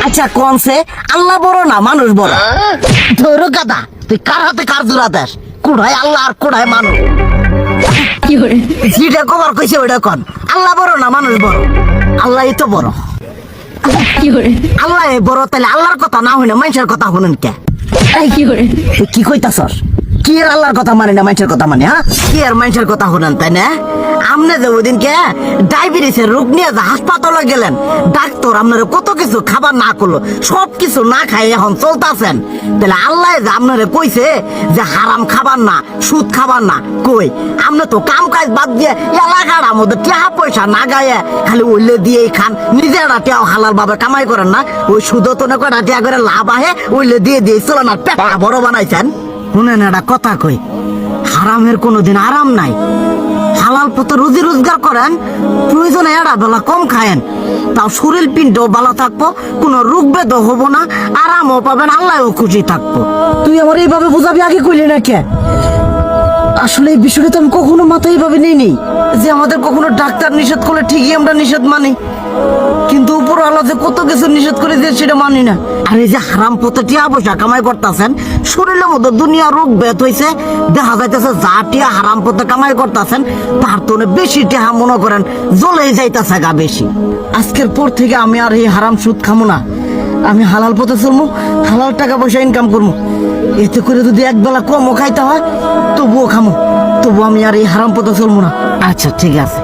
আচ্ছা কোনসে আল্লাহ বড় না মানুষ বড়? ধরো গাদা, তুই কার হাতে কার জোড়া দেশ? কুড়ায় আল্লাহ আর কুড়ায় মানুষ। যেটা কবার কইছে ওইটা কন। আল্লাহ বড় না মানুষ বড়? আল্লাহ তো বড়। আল্লাহ বড়, তাহলে আল্লাহর কথা না হইনা মানুষের কথা শুনেন কে? তুই কি কইতাছস? কি আর আল্লাহর কথা মানে না মানুষের কথা মানে? হ্যাঁ, কি আর মানুষের কথা শুনেন তাই না? আমনে যে ওই দিনকে ডায়াবেটিসের রোগ নিয়ে যে হাসপাতালে গেলেন, ডাক্তার আপনারা কত কিছু খাবার না করলো, সব কিছু না খাই এখন চলতেছেন। তাহলে আল্লাহ যে আপনারা কইছে যে হারাম খাবার না, সুদ খাবার না, কই আপনি তো কাম কাজ বাদ দিয়ে এলাকার আমাদের টাকা পয়সা না গায়ে খালি ওইলে দিয়েই খান, নিজেরা টেও হালাল ভাবে কামাই করেন না, ওই সুদ তো না কটা টেয়া করে লাভ আহে ওইলে দিয়ে দিয়ে চলেন আর পেটা বড় বানাইছেন। শুনেন একটা কথা কই, হারামের কোনোদিন আরাম নাই। হালাল পথে রুজি রোজগার করেন, প্রয়োজনে এড়া বেলা কম খায়েন, তাও শরীর পিণ্ডও ভালো থাকবো, কোনো রোগ বেদও হবো না, আরামও পাবেন, আল্লাহও খুশি থাকবো। তুই আমার এইভাবে বুঝাবি আগে কইলি না কে? আসলে এই বিষয়টা তো আমি কখনো মাথায় এইভাবে নেই যে আমাদের কখনো ডাক্তার নিষেধ করলে ঠিকই আমরা নিষেধ মানি, কিন্তু উপর আল্লাহ যে কত কিছু নিষেধ করে দিয়ে সেটা মানি না। আর এই যে হারাম পথে টিয়া পয়সা কামাই করতেছেন, শরীরের মধ্যে দুনিয়া রোগ ব্যাধ হয়েছে, দেখা যাইতেছে যা টিয়া হারাম পথে কামাই করতেছেন তার তো বেশি টিয়া মনে করেন জ্বলে যাইতেছে গা বেশি। আজকের পর থেকে আমি আর এই হারাম সুদ খামো না, আমি হালাল পথে চলবো, হালাল টাকা পয়সা ইনকাম করবো। এতে করে যদি একবেলা কমও খাইতে হয় তবুও খামো, তবু আমি আর এই হারাম পথে চলবো না। আচ্ছা ঠিক আছে।